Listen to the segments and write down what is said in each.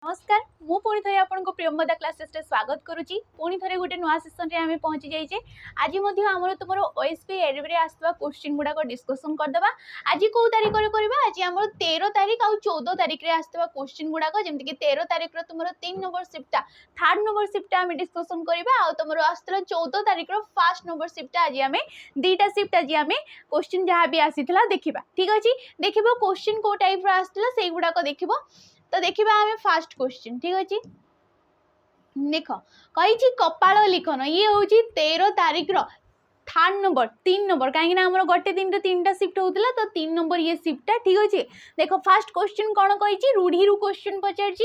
नमस्कार मु पुणी थे आपको प्रियमदा क्लासेस रे स्वागत करुच्ची पुणी थे गोटे नुआ सेसन रे आमे पहुंची जाइए। आज आमर तुम ओएसपी एडबी आसवा क्वेश्चन गुड़ाक डिस्कसन करदे। आज कौ तारीख रे करबा? आज आमर 13 तारीख आ 14 तारीख रे आसवा क्वेश्चन गुड़ाक जमति कि 13 तारीख रो तुमरो 3 नंबर शिफ्टा थर्ड नंबर शिफ्टा आमे डिस्कसन करबा आ तुमरो आस्तला 14 तारीख रो फर्स्ट नंबर शिफ्टा आज आमे दुईटा शिफ्ट आज आमे क्वेश्चन जहाँ भी आसीथिला देखिबा। ठीक अछि, देखिबो क्वेश्चन को टाइप रो आस्तला सेई गुड़ाक देखिबो। तो देखिबा आमे फर्स्ट क्वेश्चन। ठीक अछि, देख कही कपाल लिखन ये हूँ 13 तारीख रो थर्ड नंबर 3 नंबर कहीं आम गोटे दिन रे 3टा शिफ्ट होता तो 3 नंबर ये शिफ्टा। ठीक अच्छे, देख फास्ट क्वेश्चन कौन कही रूढ़ी रू क्वेश्चन पचार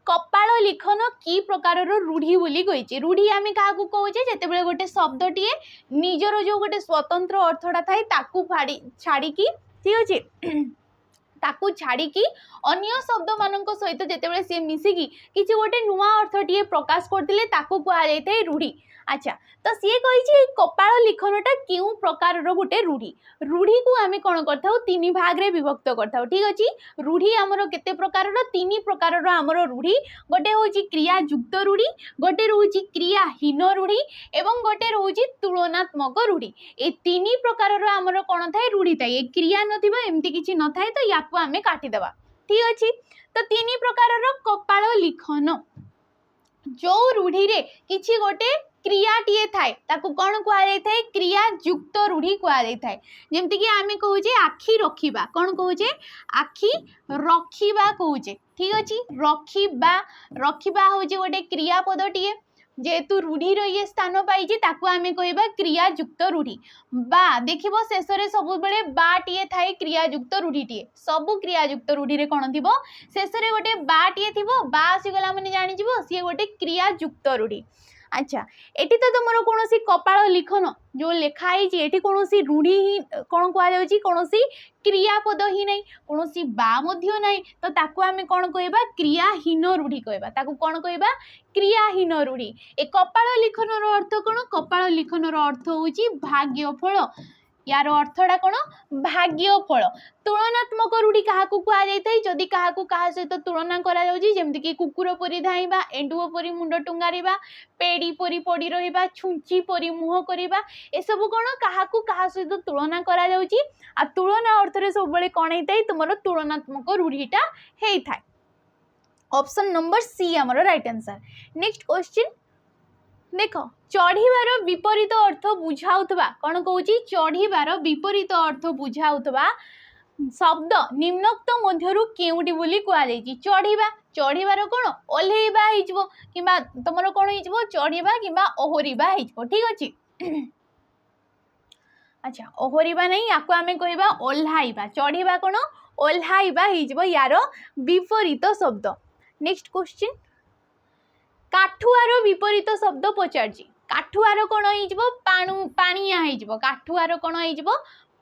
कपाल लिखन कि प्रकार रूढ़ी बोली कही। रूढ़ी आम क्या कहे जिते गोटे शब्दटीए निजर जो गोटे स्वतंत्र अर्थटा थाए ताकू छाड़ी। ठीक अच्छे, ताकू छाड़ी अन्य शब्द मान सहित जिते सी मिसिकी किसी गोटे नुआ अर्थटीए प्रकाश करते ताकू कहुए रूढ़ी। अच्छा, तो सी कही कपाल लिखनटा क्यों प्रकार गोटे रूढ़ी। रूढ़ी को आम कौन कर तीन भाग में विभक्त कर। ठीक अच्छे, रूढ़ी आमर केते प्रकार 3 प्रकार आमर रूढ़ी। गोटे हूँ क्रिया युक्त रूढ़ी, गोटे रोचे क्रियाहीन रूढ़ी एवं गोटे रोचे तुलनात्मक रूढ़ी। ए 3 प्रकार आमर कौन थाए रूढ़ी थाए। क्रिया नमती किसी न थाए तो या आम काटिदेवा। ठीक अच्छे, तो 3 प्रकार कपाल लिखन जो रूढ़ी रे किसी गोटे क्रियाटीए थाए ताकू कौन कहुए क्रिया युक्त रूढ़ी कहुए। जमती कि आम कहे आखि रखिबा, कौन कहे आखि रखिबा कहे। ठीक अच्छे, रखिबा रखिबा हूँ गोटे क्रियापदटीए जेहेतु रूढ़ीर ये स्थान पाई ताकू आम कहबा क्रिया युक्त रूढ़ी। बा देखिबो शेष रे सब बेले बाटीए थाए क्रिया युक्त रूढ़ीटीए। सबु क्रिया युक्त रूढ़ी रे कौन थिबो शेष रे गोटे बाटीए थिबो। बा आसीगला माने जानि जिवो सी गोटे क्रिया युक्त रूढ़ी। अच्छा, एटी तो तुम कौन कपाल लिखन जो लिखाई एटी कौन रूढ़ी ही कौन कहुच्छी कौन क्रियापद ही नहीं कौन बा नहीं तो ताकू आम कौन कहबा क्रियाहीन रूढ़ी कहबा। ताकू कौन कहबा क्रियाहीन रूढ़ी। ए कपाल लिखन अर्थ कौन? कपाल लिखन अर्थ हूँ भाग्यफल। यार अर्थटा कौन? भाग्यफल। तुलनात्मक रूढ़ी क्या कहुए जदि क्या सहित तुलना करमती कुकुर परी धाइबा, एंडुओ परी मुंड टुंगारिबा, पेड़ी परी पड़ी रहिबा, छुंची परी मुह करबा, ए सब कौन क्या सहित तुलना करा जाउची। आ तुलना अर्थ रे सब बेले कौन होता है तुम तुलनात्मक रूढ़ीटा होता है। ऑप्शन नंबर सी आमर राइट आंसर। नेक्स्ट क्वेश्चन देख चढ़ीबार विपरीत अर्थ बुझाउथबा कौन कहूँ चढ़ीबार विपरीत अर्थ बुझाउथबा शब्द निम्नोक्त मध्यरु केउटी बोली कहुई। चढ़ीबा चढ़ीबार कौन ओल्हेइबा हो किंबा तुमर कौन हो चढ़ीबा किंबा ओहरिबा हो। ठीक अच्छे, अच्छा ओहरिबा नहीं या आम कहबा ओल्हाइबा। चढ़ीबा कौन ओल्हाइबा हो यार विपरीत शब्द। नेक्स्ट क्वेश्चन काठुआर विपरीत शब्द पचारजी। काठुआर कौन हो पाणिया हो। काठुआर कौन हो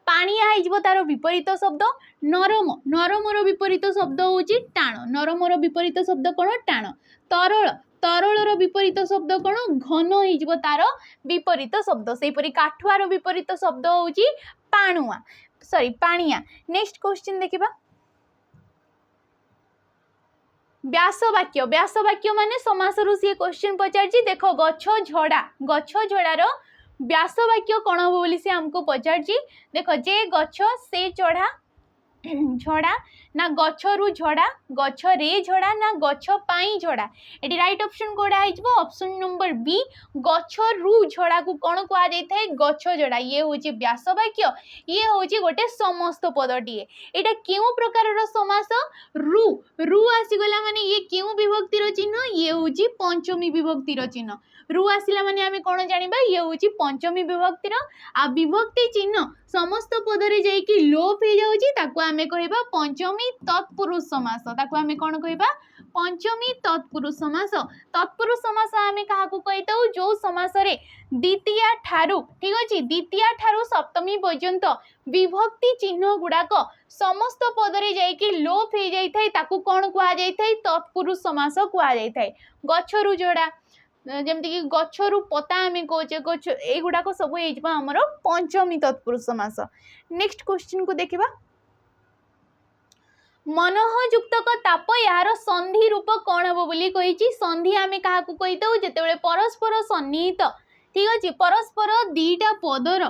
पाणिया हो तार विपरीत शब्द नरम। नरमर विपरीत शब्द हूँ टाण। नरमर विपरीत शब्द कौन? टाण। तरल तरलर विपरीत शब्द कौन? घन हो तार विपरीत शब्द। सेपरी काठुआर विपरीत शब्द हूँ पाणुआ सॉरी पाणिया। नेक्स्ट क्वेश्चन देखिबा व्यासवाक्य। व्यासवाक्य माने समास रु सी क्वेश्चन पचारजी। देख गछ झड़ा, गछ झड़ार व्यासवाक्य कौन हम बोली से हमको पचारजी। देख जे गछ से चढ़ा झड़ा ना गछ रु झड़ा, गछ रे झड़ा ना गछ पाई झड़ा। एटी राइट ऑप्शन कोडा आइजबो ऑप्शन नंबर बी गछ रु झड़ा को कौन कहा जाय गछ झड़ा। ये होची व्यासवाक्य, ये होची गोटे समस्त पदटीए। एटा केउ प्रकार समास? रु रु आसीगला माने ये केउ विभक्तिर चिन्ह? ये होची पंचमी विभक्तिर चिन्ह। रु आसिला माने आमे कौन जानिबा ये होची पंचमी विभक्तिर। आ विभक्ति चिन्ह समस्त पदरे जाइकी लोप हो जाउची ताकू आमे कहबा पंचमी तत्पुरुष समास। ताकू आमे कौन कहबा पंचमी तत्पुरुष समास। तत्पुरुष समास आमे काहाकू कहिताउ जो समास रे द्वितीय ठारू ठीक अछि द्वितीय ठारू सप्तमी पर्यंत विभक्ति चिन्ह गुडाक समस्त पदरे जाइकी लोप हो जाई थाए ताकू कौन कहा जाई थाए तत्पुरुष समास कहा जाई थाए। गछरु जोड़ा जमती कि गछरु पता आम कहे गछ एगुड़ाक सब होमर पंचमी तत्पुरुष समास। नेक्स्ट क्वेश्चन को देखिबा मनोह युक्तक ताप यार संधि रूप कौन हम बोली कही संधि आम क्या कही दऊ जिते परस्पर सन्निहित ठीक अच्छे परस्पर दीटा पदर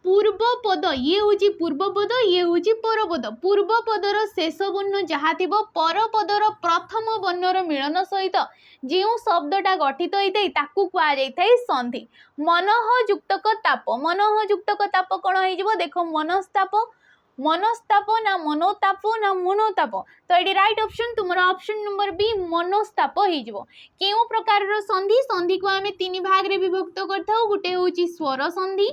पूर्व पद ये हूँ पूर्व पद ये हूँ पर पद पूर्व पदर शेष वर्ण जहाँ थी पर पदर प्रथम वर्णर मिलन सहित जो शब्दटा गठित होता है ताकू कहुई संधि मनोह युक्तक ताप कौन हो देख मनस्ताप मनस्ताप ना मनोताप ना मनोताप तो ये राइट ऑप्शन तुम ऑप्शन नंबर बी मनस्ताप हो क्यों प्रकार संधि संधि को आम तीन भाग में विभक्त करता गोटे हूँ स्वर संधि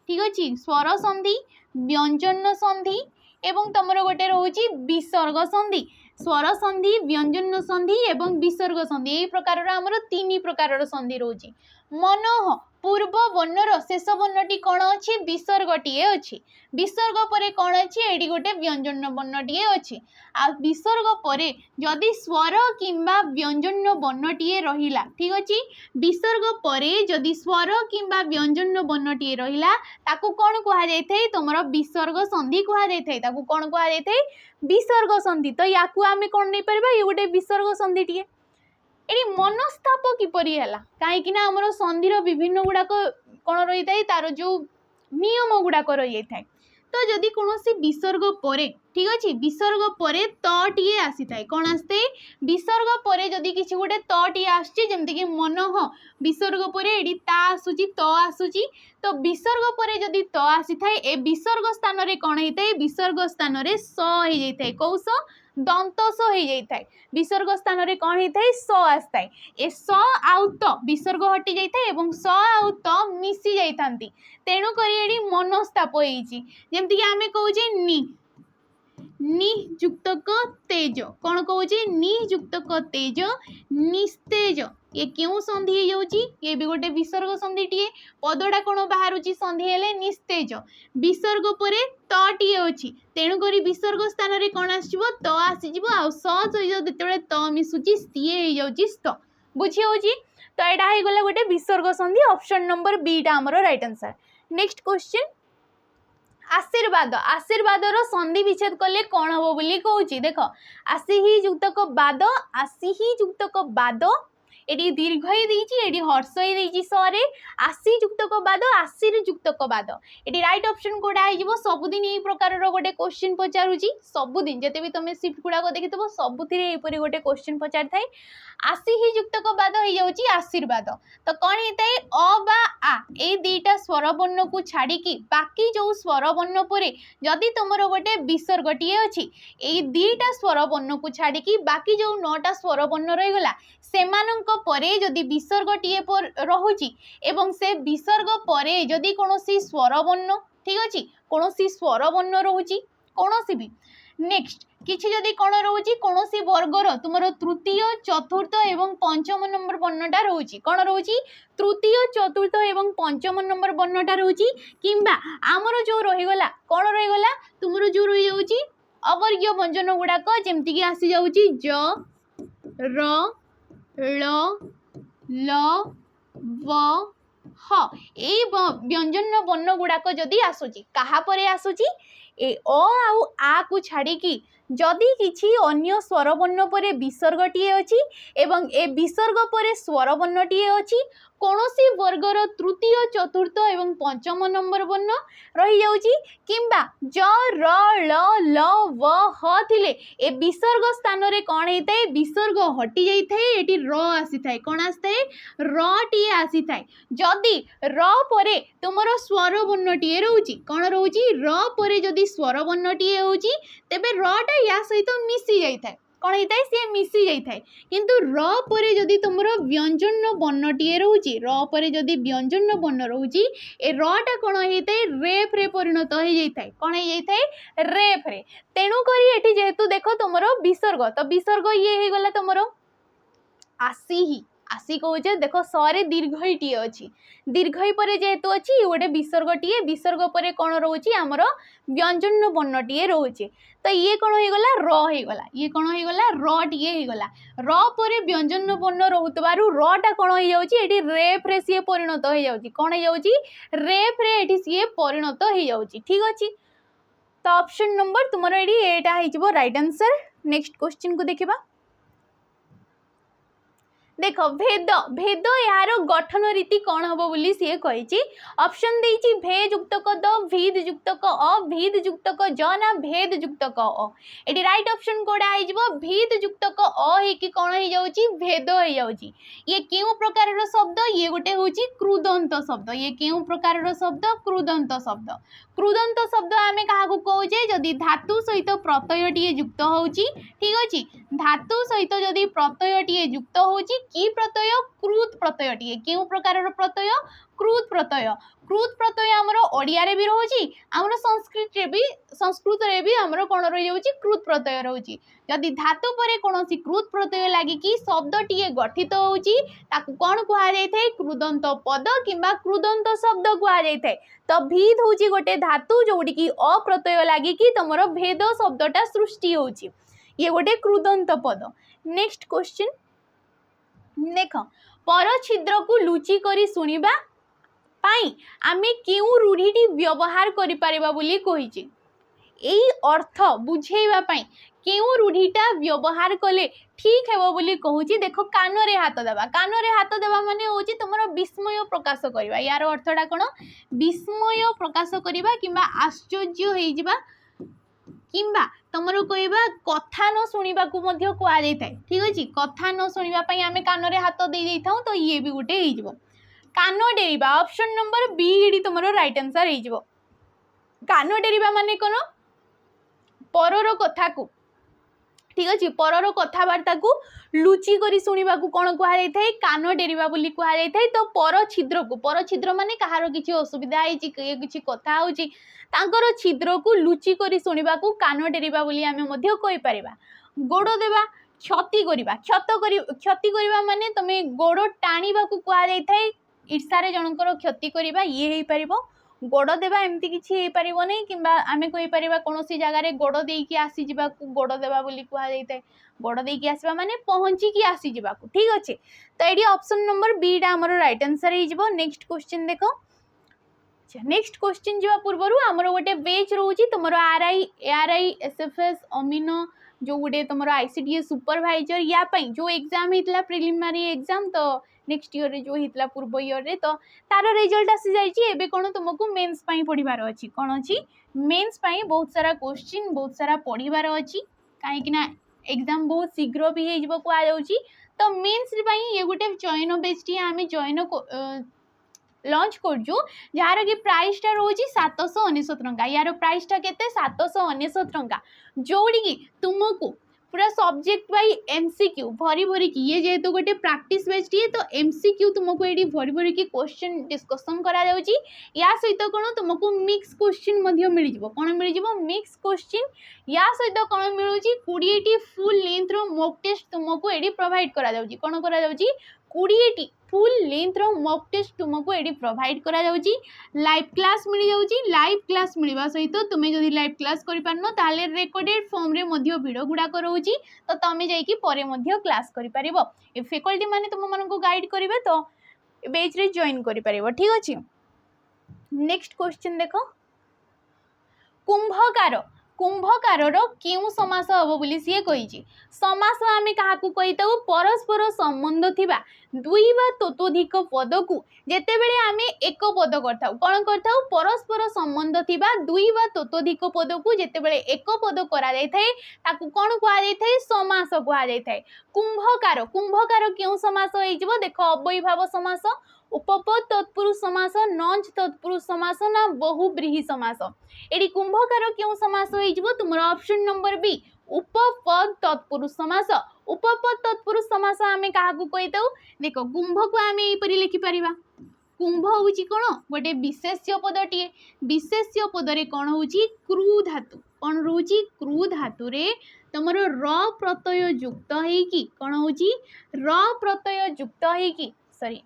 ठीक अच्छे स्वर संधि व्यंजन संधि एवं तुम गोटे रोचे विसर्ग संधि स्वर संधि व्यंजन संधि एवं विसर्ग संधि यही प्रकार आमर तीन प्रकार संधि रोचे मनोह पूर्व वर्णर शेष वर्णटी कौन अच्छी विसर्गटीए अच्छी विसर्ग पर कौन अच्छी एटी गोटे व्यंजन वर्णटीए अच्छी आ विसर्ग पर जदि स्वर किंबा व्यंजन वर्णटीए रहिला ठीक अच्छे विसर्ग पर जदि स्वर किंबा व्यंजन वर्णटीए रहिला ताकू कौन कह जाए तुम विसर्ग संधि कह जाए ताकू कौन कह जाए विसर्ग संधि तो या आम कौन नहीं पार ये गोटे विसर्ग संधिटीए ये मनस्ताप किपरि है कहीं आमर संधिर विभिन्न गुड़ाक कौन रही है तार जो नियम गुड़ाक रही है तो जदि कौन विसर्ग पर ठीक अच्छे विसर्ग पर टीए आसी था कौन आसते विसर्ग पर जदि किसी गोटे टीए आसमती मनोह विसर्ग पर ये आसूची आसूची तो विसर्ग पर जदि आसी था ए विसर्ग स्थान में कौन होता है विसर्ग स्थान में स हो जाता है कौ स दंत स हो जाता है विसर्ग स्थान में कौन होता है स आसता है ए स आउ त विसर्ग हटि जाता है स आउ त मिसी जाती तेणुक ये मनस्ताप होमती आम कहे नि युक्तक तेज कौन कहे नि युक्तक तेज निस्तेज ये क्यों संधि हो ये भी गोटे विसर्ग संधिटीए पदटा कौन बाहर संधि हेले निस्तेज विसर्ग पर टीए अच्छी तेणुक विसर्ग स्थान में कौन आसो त आसीज आ सहित जो त मिसुची सी हो स्त बुझी हो तो यहाँ हो गला गोटे विसर्ग संधि ऑप्शन नंबर बीटा आमर राइट आंसर नेक्स्ट क्वेश्चन आशीर्वाद आशीर्वादर संधि विच्छेद कले कौन हम बोली कहूँ देख आशी ही युक्तक बाद आशी ही युक्तक बाद ये दीर्घ ये हर्ष ही सरे आशी युक्तक बाद आशीर युक्तक बाद ये राइट ऑप्शन कोड़ा हो सबुदिन यही प्रकार गोटे क्वेश्चन पचारूँ सबुदिन जिते भी तुम सिफ्ट गुड़ाक देखी सबुथिरे गोटे क्वेश्चन पचार थाए आशी ही युक्तक बाद हो आशीर्वाद तो कौन होता है अ बा आ ये दुईटा स्वर वर्ण को छाड़ी बाकी जो स्वर वर्ण पर जदि तुम गोटे विसर्गटीए अच्छी ये दुईटा स्वर वर्ण को छाड़ी बाकी जो 9टा स्वर वर्ण रहीगला सेमानंक परे जदि विसर्गटीए रहुची एवं से विसर्ग परे जदि कौन स्वर वर्ण ठीक अच्छे कौन स्वर वर्ण रोची कौन भी नेक्स्ट किसी जदि कौन रोची कौन वर्गर तुम तृतीय चतुर्थ एवं पंचम नंबर वर्णटा रोची कौन रोची तृतीय चतुर्थ एवं पंचम नंबर वर्णटा रोची किंबा आमर जो रहीगला कौन रहीगला तुम जो रही जाऊँगी अवर्गीय व्यंजन गुड़ाक जमती आसी जाऊँगी ज र ल ल व ह ए व्यंजन वर्ण गुड़ाक जदि आसूची कहा परे आसूची ए अ आउ आ को छाड़ी जदि किछि अन्य स्वर वर्ण पर विसर्गटीए अच्छी एवं ए विसर्ग पर स्वर वर्णटीए अच्छी कौनसी वर्गर तृतीय चतुर्थ एवं पंचम नंबर वर्ण रही जाउची किंबा ज र ल ल व ह थिले ए विसर्ग स्थान रे कौन होता है विसर्ग हटि जाइए ये र आसी थाए कौन आसी र टी आसी थाए जदि र परे तुमर स्वर वर्णटीए रोची कौन रोची र परे जदि स्वर वर्णटीए होची तेबे रटा या सहित मिसी जाइए कौन होता है सी मिसी जाए किंतु र परे जदि तुम व्यंजन वर्णटीए रोची र परे जदि व्यंजन वर्ण रोची ए रटा कौन होता है रेफ रे परिणत हो जाए कौन हो जाए रेफ रे तेणुक ये जेहेतु देख तुम विसर्ग तो विसर्ग ये हो गला तुम आशी ही आशी कहे देख सरे दीर्घटीए अच्छी दीर्घई पर जेहेतु अच्छी गोटे विसर्गटीए विसर्ग पर कौन रोचे आमर व्यंजन वर्णटीए रोचे तो ये कौन होगला रहीगला ये कौन होगला रीए होगला र पर व्यंजन वर्ण रोथबारु रटा कौन हो जाए रेफ रे सी परिणत हो जाए कौन हो रेफ रे सी परिणत हो जाए ठीक अच्छे तो ऑप्शन नंबर तुमर एडी एटा हिजबो राइट आंसर। नेक्स्ट क्वेश्चन को देखिबा। देख भेद भेद यार गठन रीति कौन हम बोली सी कही। ऑप्शन देछि भे युक्तक द भीद युक्तक अ भीद युक्तक ज ना भेद युक्तक अ। एटी राइट ऑप्शन कोडा आइजबो भीद युक्तक अ हे कि कोन हो जाउची भेद हो जाउची। ये केउ प्रकार रो शब्द ये गोटे होची क्रुदंत शब्द। ये केउ प्रकार रो शब्द क्रुदंत शब्द। क्रुदंत शब्द आमे काहा को कहूजे जदी धातु सहित प्रत्यय टिए युक्त होउची ठीक अछि। धातु सहित जदी प्रत्यय टिए युक्त होउची की प्रत्यय क्रुत प्रत्यय टिए केउ प्रकार प्रत्यय क्रुत प्रत्यय। क्रुत प्रत्यय हमर ओडिया रे भी रहउची हमर संस्कृत रे भी हमर कोन रहि जाउची क्रुत प्रत्यय रहउची। जदी धातु परे कोनोसी क्रुत प्रत्यय लागि की शब्द टिए गठित होउची ताकू कोन कुहा जाय थाए क्रुदंत पद किंबा क्रुदंत शब्द कुहा जाय थाए। तो भीद होउची गोटे धातु जोडी की अ प्रत्यय लागि की तमरो भेद शब्दटा सृष्टि होउची। ये गोटे क्रुदंत पद। नेक्स्ट क्वेश्चन देख पर छिद्र को लुचि करी सुनिबा पाई आमे केउ रूढ़ीटी व्यवहार करि परिबा बोली कहिछि। एई अर्थ बुझेइबा पाई केउ रूढ़ीटा व्यवहार कले ठीक हेबो बोली कहूछि। देखो कान रे हाथ देबा। कान रे हाथ देबा माने होछि तमरो विस्मय प्रकाश करबा। यार अर्थटा कोन विस्मय प्रकाश करबा किंबा आश्चर्य हेइ जिबा किंबा तमरो कहबा कथा न सुनिबा को मध्य कुआ जाय थाए ठीक अछि। कथा न सुनिबा पई आमे कान रे हाथ दे देइथाउ तो ये भी गुटे हेइ जिवो। कान डेरिबा ऑप्शन नंबर बी एडी तमरो राइट आंसर हेइ जिवो। कान डेरिबा माने कोन परर कथा को ठीक अछि। परर कथावार्ता को लुचि करी सुनिबा को कोन कुआ जाय थाए कान डेरिबा बोली कुआ जाय थाए। तो पर छिद्र माने कहारो किछि असुविधा हेछि किछि कथा होछि तांकर छिद्र को लुचि करी सुनिबा को कान डेरिबा बोली आमे मध्य कहि परिबा। गोड़ देबा क्षति करिबा क्षति करिबा माने तमे गोड़ टाणीबा को कुआ जाय थाए। ईर्षारे जनकर क्षति करिबा ये हेइ परिबो। गोड़ देबा एमती किछि हेइ परिबो नै किंबा आमे कहि परिबा कोनोसी जगह रे गोड़ देई कि आसी जिबा को गोड़ देबा बोली कुआ जाय थाए। गोड़ देई कि आसीबा माने पहुंची कि आसी जिबा को ठीक अछि। तो एडी ऑप्शन नंबर बी डा हमर राइट आंसर हेइ जिवो। नेक्स्ट क्वेश्चन देखो। नेक्स्ट क्वेश्चन जवा पूर्वरु हमर गोटे बेच रहउची तमरो आरआई एसएफएस अमीनो जो गोटे तमरो आईसीडीएस सुपरवाइजर या पई जो एग्जाम हितला प्रिलिमिनरी एग्जाम तो नेक्स्ट ईयर रे जो हितला पूर्व ईयर रे तो तार रिजल्ट आसी जाईची। एबे कोन तुमको मेंस पई पढिबार अछि कोन अछि मेंस पई बहुत सारा क्वेश्चन बहुत सारा पढिबार अछि काहे कि ना एग्जाम बहुत शीघ्र भी हे जिवो को आ जाउची। तो मेंस पई ये गोटे चयन बेचटी आमे चयन को लॉन्च करजु जार कि प्राइस टा रोची 799 टंका। यार प्राइस टा केते 799 टंका जोड़ी की तुमको पूरा सब्जेक्ट बाई एमसीक्यू भरी भरी की ये जेहेतु गोटे प्रैक्टिस बेस्ड ये तो एमसीक्यू तुमको ये भरी भरी की क्वेश्चन डिस्कशन करा जाउची। या सहित कोन तुमको मिक्स क्वेश्चन मध्य मिल जिवो कोन मिल जिवो मिक्स क्वेश्चन। या सहित कोन मिलुची 20 टी फुल लेंथ रो मॉक टेस्ट तुमको एडी प्रोवाइड करा जाउची। कोन करा जाउची 20 टी फुल लेंथ रो मॉक टेस्ट तुमको एडी प्रोवाइड करा जाउची। लाइव क्लास मिल जाउची। लाइव क्लास मिलवा सहित तुमे जदी लाइव क्लास करि पारनो ताले रेकॉर्डेड फॉर्म रे मध्य वीडियो गुडा करउची तो तमे जाई कि परे मध्य क्लास करि पारिबो। ए फैकल्टी माने तुम मन को गाइड करिवे तो बैच रे जॉइन करि पारिबो ठीक अछि। नेक्स्ट क्वेश्चन देखो। कुंभकार कुंभकार केउ समास हबो बोली सी कहिछि। समास आमे काहा को कहिताउ परस्पर संबंध थिबा दुई बा ततोधिक पद को जेते बेले आमे एक पद करथाउ कोन करथाउ परस्पर संबंध थिबा दुई बा ततोधिक पद को जेते बेले एक पद करा जाय थाए ताकू कोन कुआ जाय थाए समास कुआ जाय थाए। कुंभकार कुंभकार केउ समास होई जिवो देखो अव्ययीभाव समास उपपद तत्पुरुष समास नंच तत्पुरुष समास ना बहुब्रीहि समास। एडी कुंभकार केउ समास होई जिवो तुमरो ऑप्शन नंबर बी उपपद तत्पुरुष समास। उपपद तत्पुरुष समास आमे काहा को कहिताउ देखो कुंभ को आमे ए परि लिखि परिबा। कुंभ होउची कोन गोटे विशेष्य पदटिए विशेष्य पद रे कोन होउची क्रू धातु कोन रहउची क्रू धातु रे तमरो र प्रत्यय युक्त हेई कि कोन होउची र प्रत्यय युक्त हेई कि सॉरी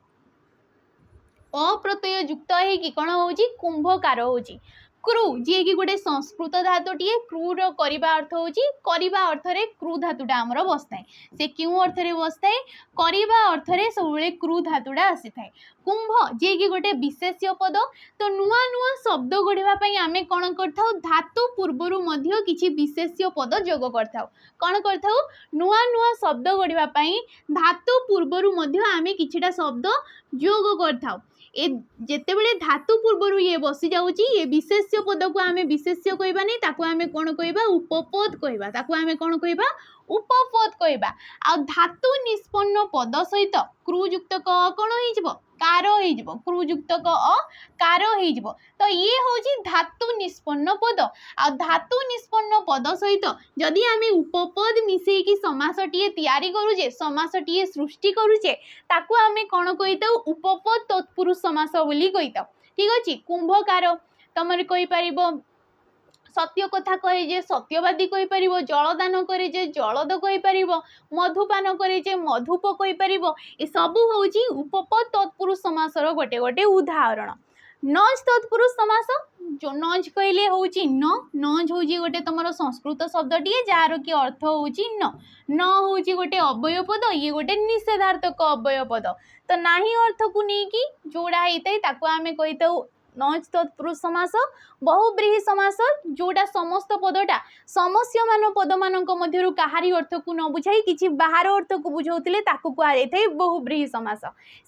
अप्रत्यय युक्त है कि कौन होउची कुंभकार होउची। क्रू जी कि गोटे संस्कृत धातुटीए क्रूर करवा अर्थ होची करवा अर्थ रे क्रू धातुटा हमर बसताए से क्यों अर्थ रे बसताए करवा अर्थ रे सबले क्रू धातुटा आसी थाए कुंभ जी कि गोटे विशेष्य पद तो नुआ नुआ शब्द गढ़िबा पई आमे कोन करथाउ धातु पूर्वरु मध्य किछि विशेष्य पद जोग करथाउ कोन करथाउ नुआ नुआ शब्द गढ़िबा पई धातु पूर्वरु मध्य आमे किछिटा शब्द जोग करथाउ ए जेतेबेले धातु पूर्वरु ये बसी जाउची ये विशेष्य पद को आमे विशेष्य कहबा नै ताको आमे कोन कहबा उपपद कहबा ताको आमे कोन कहबा उपपद कहबा आ धातु निष्पन्न पद सहित क्रूयुक्त क कोन होई जबो कार होई जबो क्रूयुक्त क कार होई जबो तो ये होची धातु निष्पन्न पद आ धातु निष्पन्न पद सहित जदि आमे उपपद मिसेई की समासटिए तयारी करूजे समासटिए सृष्टि करूजे ताको आमे कोन कहिताउ उपपद तत्पुरुष समास बोली कहिताउ ठीक अछि कुंभकार तमरे कहि परिबो सत्य कथा कहे जे सत्यवादी कहि परिबो जलदान करे जे जलद कहि परिबो मधुपान करे जे मधुप कहि परिबो ए सब होउची उपपद तत्पुरुष समासर गोटे गोटे उदाहरण नज तत्पुरुष समास जो नज कहले होउची नज होउची गोटे तमरो संस्कृत शब्दटीए जार कि अर्थ होउची न होउची गोटे अव्यय पद ये गोटे निषेधार्थक अव्यय पद तो नाही अर्थ को नै कि जोड़ा हेतै ताको आमे कहितौ नज तत्पुरुष समास बहुब्रीहि समास जोटा समस्त पदटा समस्य मान पद मानक मध्यरु काहारी अर्थ को न बुझाई किछि बाहर अर्थ को बुझौतिले ताको कुआ जायथाय बहुब्रीहि समास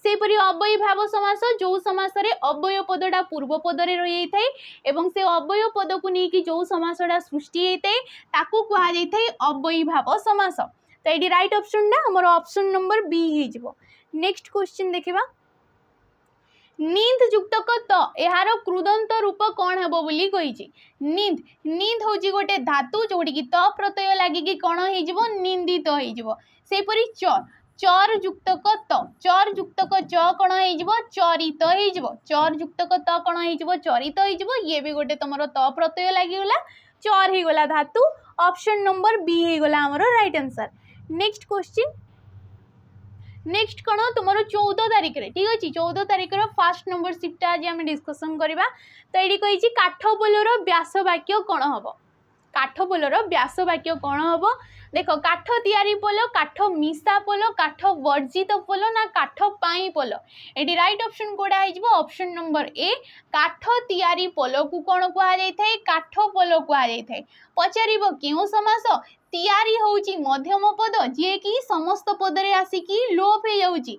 से परि अव्ययी भाव समास जो समास रे अव्यय पदटा पूर्व पद रे रहि जायथाय एवं से अव्यय पद को नै कि जो समासटा सृष्टि हेतै ताको कुआ जायथाय अव्ययी भाव समास तो एडी राइट ऑप्शन ना हमर ऑप्शन नंबर बी हे जिवो नेक्स्ट क्वेश्चन देखिबा नींद युक्तक त यार कृदंत रूप कौन हेबो बोली कहिछि नींद नींद होची गोटे धातु जोड़ी की त प्रत्यय लागि कि कोन हे जिवो निंदित हे जिवो से परि चर चर युक्तक त चर युक्तक च कोन हे जिवो चरित हे जिवो चर युक्तक त कोन हे जिवो चरित हे जिवो ये भी गोटे तमरो त प्रत्यय लागि गला चर हे गला धातु ऑप्शन नंबर बी हे गला हमरो right answer next question next कौन तुम 14 तारिख रे ठीक अच्छे 14 तारिख फास्ट नंबर शिफ्ट आज आम डिस्कसन करवा तो ये कही काठ पोलर व्यास वाक्य कौन हम काठ पोलर व्यास वाक्य कौन हम देख काठ तैयारी पोल काठ मिसा पोल काठ वर्जित पोल ना काठ पाई पोल ये राइट ऑप्शन कोड़ा हो ऑप्शन नंबर ए काठ तैयारी पोल को कौन कहुए काठ पोल कहुए पचार क्यों समास तैयारी होउची मध्यम पद जे कि समस्त पद रे आसिकी लोप हे जाउची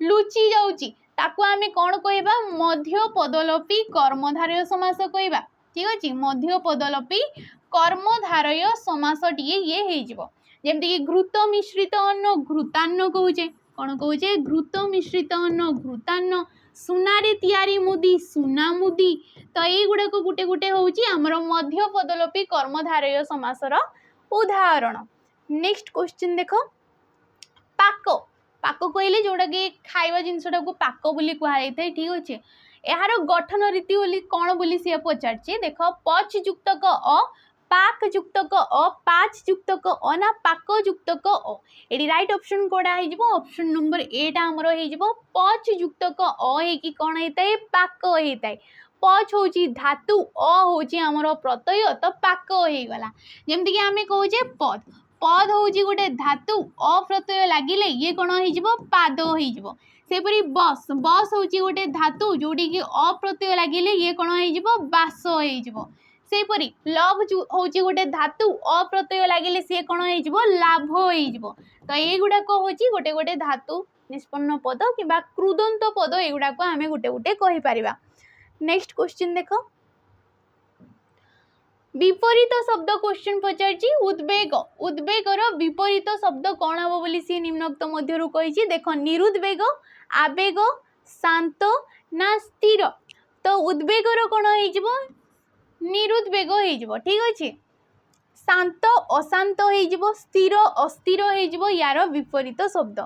लुची जाउची ताको आमे कोन कहबा मध्य पदलोपी कर्मधारय समास कहबा ठीक अछि मध्य पदलोपी कर्मधारय समास टिए ये हे जिवो जेमति कि घृत मिश्रित अन्न घृतान्न कहूचे कोन कहूचे घृत मिश्रित अन्न घृतान्न सुनारे तैयारी मुदी सुना मुदी तो ये गुडा को गुटे गुटे होउची हमर मध्य पदलोपी कर्मधारय समासर उदाहरण नेक्स्ट क्वेश्चन देख पाक पाक कहले जोड़ा कि खाइबा जिनसटा को पाक बोली कहुए ठीक अच्छे यार गठन रीति बोली कौन बोली सी पचारे देख पच युक्त क अ पाक युक्त क अ पाच युक्त क अ ना पाक युक्त क अ ये राइट ऑप्शन कोड़ा हो ऑप्शन नंबर एटा हमर हो पच युक्त क अ है कौन होता है पाक होता है पच हूँ धातु अ हूँ आमर प्रत्यय तो पाक हो गला जमती कि आम कहे पद पद हूँ गोटे धातु अ प्रत्यय लगिले ये कौन हो पाद हो सेपरी बस बस हूँ गोटे धातु जोड़ी कि अ प्रत्यय लगिले ये कौन हो बास हो सेपरी लभ हूँ गोटे धातु अ प्रत्यय लगिले सी कौन हो लाभ हो तो ये गुड़ाक हूँ गोटे गोटे धातु निष्पन्न पद कि कृदंत पद युवाक आम गोटे गोटे कहीपर नेक्स्ट क्वेश्चन देख विपरीत शब्द क्वेश्चन पचारछि उद्वेग उद्वेगर विपरीत शब्द कौन हम बोली सी निम्नोक्त मध्यरु कहिछि देख निरुद्वेग आवेग शांत ना स्थिर तो उद्वेगर कौन हो निरुद्वेग हो ठीक अच्छे शांत अशांत हो स्थिर अस्थिर हो यार विपरीत शब्द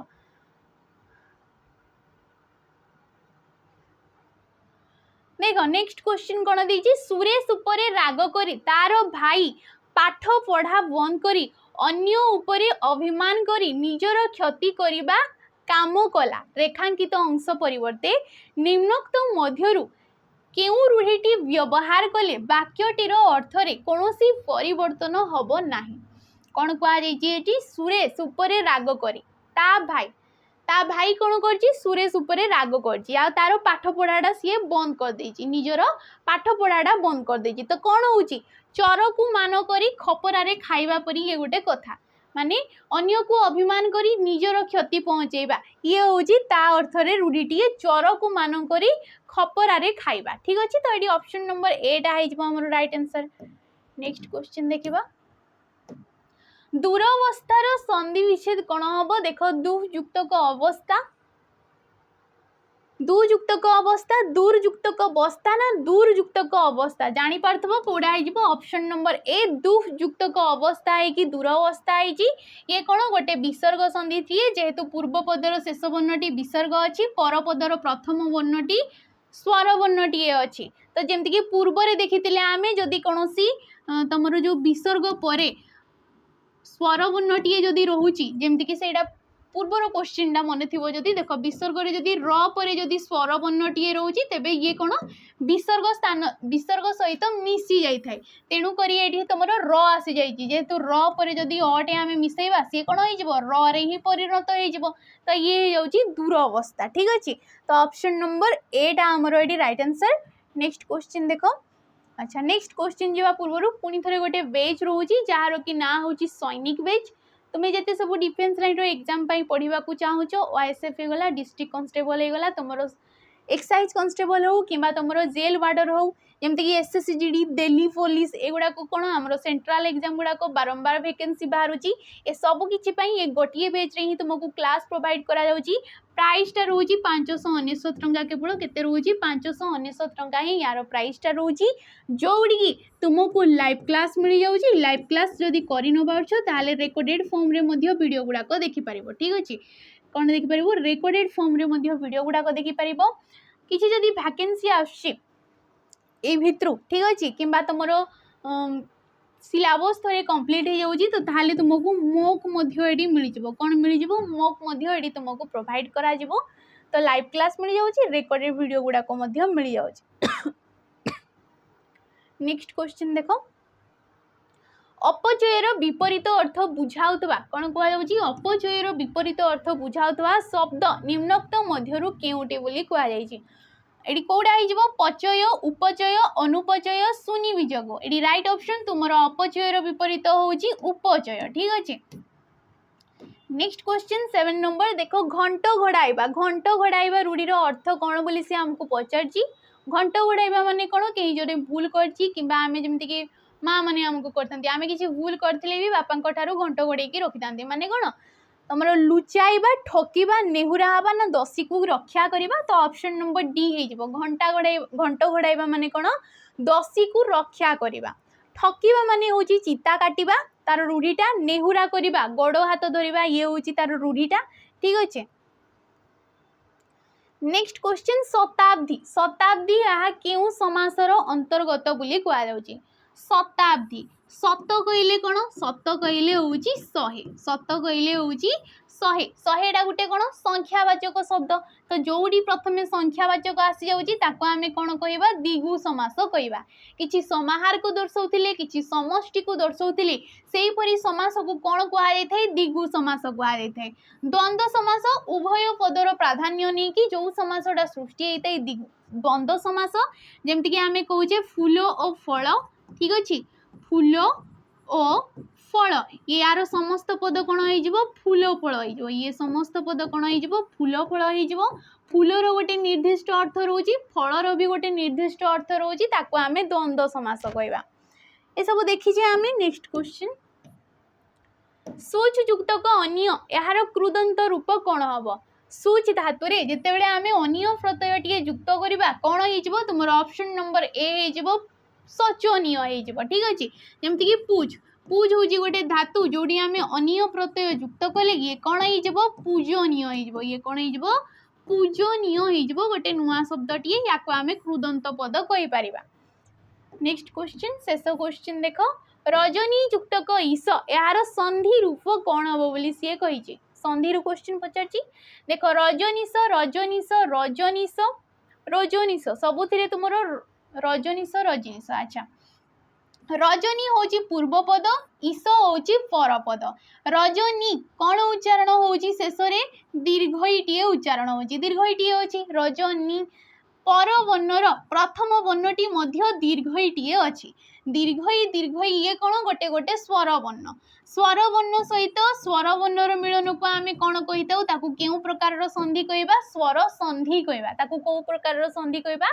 देख नेक्स्ट क्वेश्चन कौन देछि सुरेश उपरे राग करी तार भाई पाठ पढ़ा बंद करी अन्य उपरे अभिमान करी निजर क्षति करिबा काम कला रेखांकित अंश परिवर्ते निम्नोक्त मध्यरु केउ रूढ़ीटी व्यवहार कले वाक्यटीर अर्थरे कौनसी परिवर्तन हब नाही। कौन कहुई सुरेश उपरे राग करी ता भाई कौन कर सुरेश उपरे राग कर तार पाठ पढ़ाटा सी बंद कर देछि निजर पाठ पढ़ाटा बंद कर देछि। तो कौन हो चर को मान करी खपरारे खाइबा परी ये गोटे कथा माने अन्य को अभिमान करी निजर क्षति पहुँचेबा ये होची ता अर्थरे रूढ़ीटी चर को मान करी खपरारे खाइबा। ठीक अच्छे तो ये ऑप्शन नंबर ए टा हमर राइट आंसर। नेक्स्ट क्वेश्चन देखिबा दूरावस्थार संधि विच्छेद कौन हम देख दुयुक्तक अवस्था दुयुक्तक अवस्था दूरयुक्तक अवस्था ना दूरयुक्तक अवस्था जानी पार्थबो कोडा है ऑप्शन नंबर ए दुयुक्तक अवस्था है कि दूरावस्था है ये कौन गोटे विसर्ग संधि थी जेहेतु पूर्व पदर शेष वर्णटी विसर्ग अच्छी पर पदर प्रथम वर्णटी स्वर वर्णटी अच्छी। तो जमती कि पूर्व देखी आम जदि कौन तुम जो विसर्ग पर स्वर वर्णटीए जदि रोची जमती कि सेटा पूर्वर क्वेश्चन टा मन थी जदि देख विसर्ग जदि र पर जदि स्वर वर्णटीए रोची तेबे ये कौन विसर्ग स्थान विसर्ग सहित मिसी जाए तेणुक तुम र आसी जाइए जेहेतु र पर जदि अटे आम मिसेबा सी कौन हो रे ही परिणत हो तो ये हो दूर अवस्था। ठीक अच्छे तो ऑप्शन नंबर ए टा आमर ये राइट आंसर। नेक्स्ट क्वेश्चन देख अच्छा नेक्स्ट क्वेश्चन जावा पूर्व पुणी थे गोटे बेच रोचे जार कि ना हूँ सैनिक बेच तुम्हें जिते सब डिफेन्स लाइन एग्जाम पढ़ा चाहूच ओएसएफ होगा डिस्ट्रिक्ट कांस्टेबल होगा तुम एक्साइज कांस्टेबल हो कि तुम जेल वार्डर हो जमती कि एसएससीजीडी दिल्ली पुलिस एगुड़ाक कौन आम सेंट्रल एग्जाम गुड़ाक बारंबार वैकेंसी बाहर ए सब किसी गोटे बेच रे ही तुमको क्लास प्रोवाइड करा प्राइसटा रोचे 599 टंका केवल केते रोचे 599 टंका ही यार प्राइसटा रोचे जोड़ी तुमको लाइव क्लास मिल जाऊँगी लाइव क्लास जदि कर नपारे रेकर्डेड फॉर्म रे वीडियो गुड़ाक देखिपार। ठीक अच्छे कौन देखिपार रेकर्डेड फॉर्म रे वीडियो गुड़ाक देखिपार किसी जदि वैकेंसी आसुची भितर। ठीक अच्छे कि तुम सिलेबस थे कंप्लीट हो जाऊँगी तो ताहले तुमको मोक मिल जाव कौन मिल मोक तुमको प्रोवाइड करा तो लाइव क्लास मिल जाऊँगी रेकर्डेड वीडियो गुड़ाक मिल जाऊँगी। नेक्स्ट क्वेश्चन देख अपचयर विपरीत अर्थ बुझाऊवा कौन कहुच्छी अपचयर विपरीत अर्थ बुझाऊवा शब्द निम्नोक्त मध्यरु केउटे बोली कहुच्छी एटी कौटा हो पचय उपचय अनुपचय सुनिविजोग एटी राइट ऑप्शन तुम अपचयर विपरीत होची उपचय। ठीक अच्छे नेक्स्ट क्वेश्चन 7 नंबर देख घंट घोड़ाइबा रूढ़ीर अर्थ कौन बोली सी आमको पचारची घंट घोड़ाइबा माने कौन कहीं जोटे भूल करची कि आम जमती कि माँ मैंने आमको करते आम किसी भूल करते भी बापा ठारू घंट घोड़े रखी था माने कौन तुम लुचाइबा ठकिबा नेहुरा हवा ना दसी को रक्षा करवा तो ऑप्शन नंबर डी हो घंट घोड़ाइबा माने कौन दसी को रक्षा करवा ठकिबा माने होची चिता काटिबा तार रूढ़ीटा नेहुरा करवा गोड़ हाथ धरवा ये हूँ तार रूढ़ीटा। ठीक अच्छे नेक्स्ट क्वेश्चन शताब्दी यह क्यों समासर अंतर्गत बोली कहुच्छी शताब्दी सत कहले कौन सत कहले हूँ 100 सत कहले हूँ 100 100टा गोटे कौन संख्यावाचक शब्द तो जोड़ी प्रथमे संख्यावाचक आसी जाऊँगी आम कौन कह दिगु समास कहवा कि समाहार को दर्शाऊले कि समष्टि को दर्शाऊले से परी समास को कौन कहुए दिगु समास कहुए द्वंद्व समास उभय पदर प्राधान्य नहीं कि जो समासटा सृष्टि होता है द्वंद्व समास जमती आम कहे फूल और फल। ठीक अच्छे फूल और फल ये यार समस्त पद कौन हो फूल फल हो ये समस्त पद कौन हो फूल फल हो फूलर गोटे निर्दिष्ट अर्थ रोचे फलर भी गोटे निर्दिष्ट अर्थ रोचे ताको आम द्वंद्व समास कहवा ये सब देखीजे आम। नेक्स्ट क्वेश्चन सूच युक्तक अन्य यार कृदंत रूप कौन हम सूच धातुरे जितेबले आम अन्य प्रत्यय टी युक्त करवा कौन हो तुम ऑप्शन नंबर ए हो शोचनीय हो। ठीक अच्छे जमती कि पूज पूज हूँ गोटे धातु जोड़ी आम अन्य प्रत्यय युक्त कले ये कौन हो पूजनीय हो ये कौन हो पूजनीय हो गोटे नुआ शब्दटी या आम कृदंत पद कहीपर। नेक्स्ट क्वेश्चन शेष क्वेश्चन देख रजनी युक्तक ईश यार संधि रूप कौन हम बोली सी कही संधि क्वेश्चन पचार देख रजनीश रजनीश रजनीश रजनीश सबुथिरे तुमर रजनीश रजनीश अच्छा रजनी होची पूर्वपद ईश होची परपद रजनी कौन उच्चारण होची शेष रे दीर्घईटीए उच्चारण होची दीर्घईटीए होची रजनी पर वर्णर प्रथम वर्णटी मध्य दीर्घईटीए अछि दीर्घई ये कौन गोटे गोटे स्वर वर्ण सहित स्वर वर्णर मिलन को आम कौन कही केउ प्रकार संधि कहबा स्वर संधि कहबा ताकू को प्रकार संधि कहबा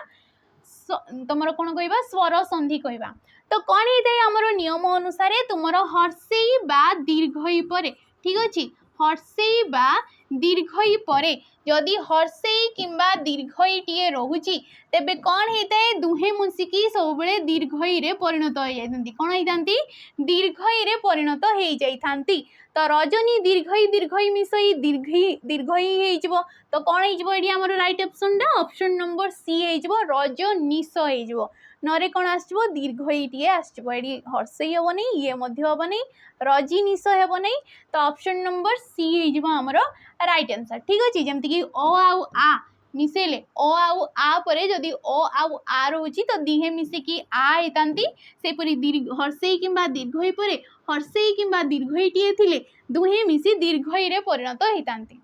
तुमर कौन कहबा स्वर संधि कहबा तो कौन होता है आमर नियम अनुसार तुमर हर्षेई बा दीर्घई परे ठीक अच्छे हर्षेई बा दीर्घई परे जदि हर्षेई किंबा दीर्घई टीए रोहुची तेबे कौन होता है दुहे मिसिकी सब बेले दीर्घई रे परिणत हो जाती कौन होती दीर्घई रे परिणत हो जाती तो रजनी दीर्घई मिसई दीर्घई हो तो कौन हो राइट ऑप्शन नंबर सी हो रजनीश हो नरे कौन आसो दीर्घईटीए आसो हर्षई हम नहीं ये हम नहीं रजनीश हम नहीं तो ऑप्शन नंबर सी होमर राइट आंसर ठीक अच्छे जमती कि ओ आउ आ मिसेले ओ आउ आ परे जदि ओ आउ आ रोची तो दिहे मिसेकी आ होतांती सेपरी हर्षई किंबा दीर्घई परे हर्षई किंबा दीर्घईटीए थिले दुहे मिसी दीर्घई रे परिणत होतांती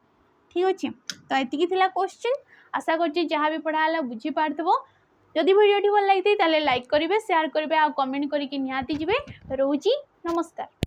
ठीक अच्छे तो एतिकी थिला क्वेश्चन आशा करछि जहाँ भी पढ़ाला बुझी पारथबो जदि वीडियो भल लगी लाइक करेंगे शेयर करेंगे आ कमेंट करके निहाती जिवे रोची नमस्कार।